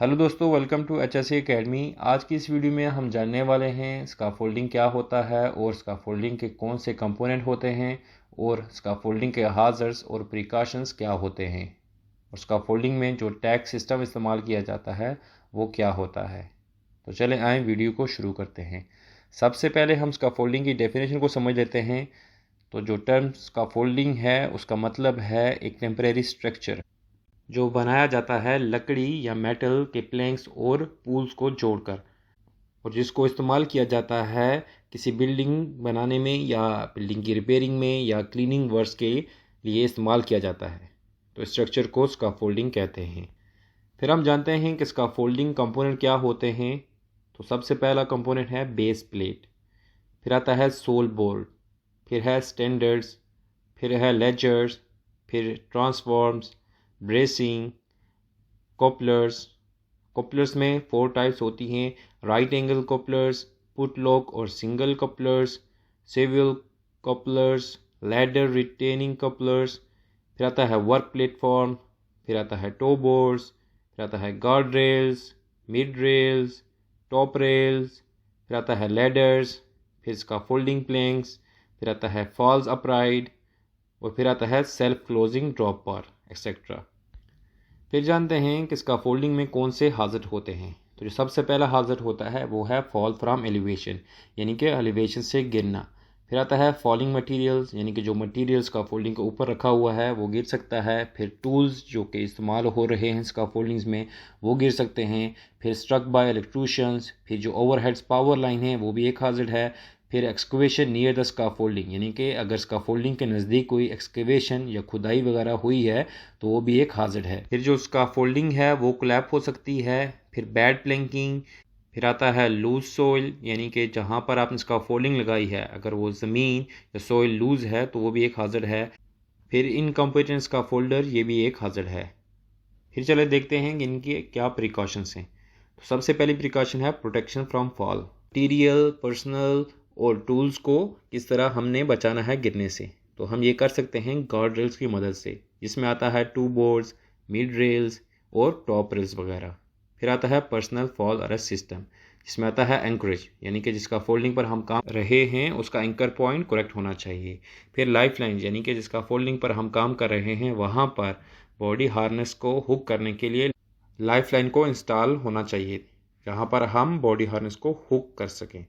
Hello दोस्तों, welcome to HSE academy. आज की इस वीडियो में हम जानने वाले हैं स्काफोल्डिंग क्या होता है और स्काफोल्डिंग के कौन से कंपोनेंट होते हैं और स्काफोल्डिंग के हाजर्स और प्रिकॉशंस क्या होते हैं और स्काफोल्डिंग में जो टैग सिस्टम इस्तेमाल किया जाता है वो क्या होता है। तो चलें आए वीडियो को शुरू करते हैं। सबसे पहले हम स्काफोल्डिंग की डेफिनेशन को समझ लेते हैं। तो जो टर्म स्काफोल्डिंग है उसका मतलब है एक टेम्परेरी स्ट्रक्चर जो बनाया जाता है लकड़ी या मेटल के प्लैंक्स और पूल्स को जोड़कर, और जिसको इस्तेमाल किया जाता है किसी बिल्डिंग बनाने में या बिल्डिंग की रिपेयरिंग में या क्लीनिंग वर्क्स के लिए इस्तेमाल किया जाता है। तो स्ट्रक्चर को स्काफोल्डिंग कहते हैं। फिर हम जानते हैं कि स्काफोल्डिंग कंपोनेंट क्या होते हैं। तो सबसे पहला कंपोनेंट है बेस प्लेट, फिर आता है सोल बोल्ट, फिर है स्टैंडर्ड्स, फिर है लेजर्स, फिर ट्रांसफॉर्म्स, ब्रेसिंग, कॉपलर्स। कॉपलर्स में 4 टाइप्स होती हैं: राइट एंगल कॉपलर्स, पुट लॉक और सिंगल कॉपलर्स, सेवियल कॉपलर्स, लैडर रिटेनिंग कॉपलर्स। फिर आता है वर्क प्लेटफॉर्म, फिर आता है टो बोर्ड्स, फिर आता है guard rails, mid rails, top rails, फिर आता है लैडर्स, फिर इसका फोल्डिंग प्लैंक्स, फिर आता है फॉल्स अपराइट और फिर आता है सेल्फ क्लोजिंग ड्रॉप बार एक्सेट्रा। फिर जानते हैं कि स्काफोल्डिंग में कौन से हाजत होते हैं। तो जो सबसे पहला हाजत होता है वो है फॉल फ्रॉम एलिवेशन, यानी कि एलिवेशन से गिरना। फिर आता है फॉलिंग मटेरियल्स, यानी कि जो मटेरियल स्काफोल्डिंग के ऊपर रखा हुआ है वो गिर सकता है। फिर टूल्स जो कि इस्तेमाल हो रहे हैं स्काफोल्डिंग्स में वो गिर सकते हैं। फिर स्ट्रक बाय इलेक्ट्रिशियंस, फिर जो ओवरहेड्स पावर लाइन है वो भी एक हाजत है। फिर एक्सकवेशन नियर द स्काफोल्डिंग, यानी कि अगर स्काफोल्डिंग के नज़दीक कोई एक्सकवेशन या खुदाई वगैरह हुई है तो वो भी एक हाजत है। फिर जो स्काफोल्डिंग है वो कोलैप्स हो सकती है। फिर बैड प्लैंकिंग, फिर आता है लूज सोइल, यानी कि जहाँ पर आपने स्काफोल्डिंग लगाई है अगर वो ज़मीन या सोइल लूज है तो वो भी एक हाजत है। फिर इनकम्पिटेंट स्काफोल्डर, ये भी एक हाजत है। फिर चले देखते हैं कि इनके क्या प्रिकॉशंस हैं। तो सबसे पहली प्रिकॉशन है protection from fall. Material, personal और टूल्स को किस तरह हमने बचाना है गिरने से। तो हम ये कर सकते हैं गार्ड रेल्स की मदद से, जिसमें आता है टू बोर्ड्स, मिड रेल्स और टॉप रेल्स वगैरह। फिर आता है पर्सनल फॉल अरेस्ट सिस्टम, जिसमें आता है एंकरेज, यानी कि जिसका फोल्डिंग पर हम काम रहे हैं उसका एंकर पॉइंट करेक्ट होना चाहिए। फिर लाइफ लाइन, यानी कि जिसका फोल्डिंग पर हम काम कर रहे हैं वहाँ पर बॉडी हार्नेस को हुक करने के लिए लाइफ लाइन को इंस्टॉल होना चाहिए, जहाँ पर हम बॉडी हार्नेस को हुक कर सकें।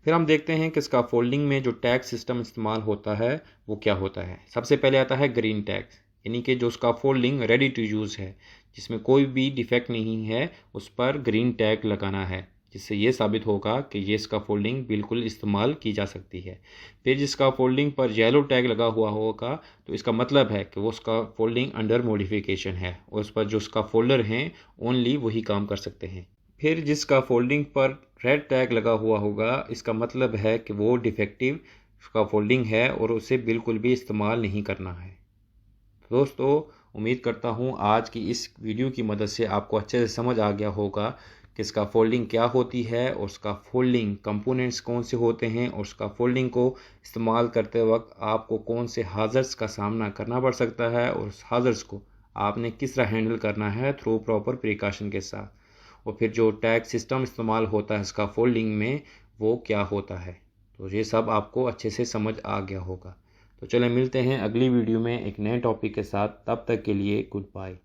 फिर हम देखते हैं कि स्काफोल्डिंग में जो टैग सिस्टम इस्तेमाल होता है वो क्या होता है। सबसे पहले आता है ग्रीन टैग, यानी कि जो स्काफोल्डिंग रेडी टू यूज़ है, जिसमें कोई भी डिफेक्ट नहीं है, उस पर ग्रीन टैग लगाना है, जिससे ये साबित होगा कि ये स्काफोल्डिंग बिल्कुल इस्तेमाल की जा सकती है। फिर जिस स्काफोल्डिंग पर येलो टैग लगा हुआ होगा तो इसका मतलब है कि वो स्काफोल्डिंग अंडर मॉडिफिकेशन है और उस पर जो स्काफोल्डर हैं ओनली वही काम कर सकते हैं। फिर जिसका फोल्डिंग पर रेड टैग लगा हुआ होगा इसका मतलब है कि वो डिफेक्टिव उसका फोल्डिंग है और उसे बिल्कुल भी इस्तेमाल नहीं करना है। दोस्तों, उम्मीद करता हूँ आज की इस वीडियो की मदद से आपको अच्छे से समझ आ गया होगा कि इसका फोल्डिंग क्या होती है और उसका फोल्डिंग कंपोनेंट्स कौन से होते हैं और उसका फोल्डिंग को इस्तेमाल करते वक्त आपको कौन से हाजर्स का सामना करना पड़ सकता है और उस हाजर्स को आपने किस तरह हैंडल करना है थ्रू प्रॉपर प्रिकॉशन के साथ। और फिर जो टैग सिस्टम इस्तेमाल होता है इसका फोल्डिंग में वो क्या होता है। तो ये सब आपको अच्छे से समझ आ गया होगा। तो चलें मिलते हैं अगली वीडियो में एक नए टॉपिक के साथ। तब तक के लिए गुड बाय।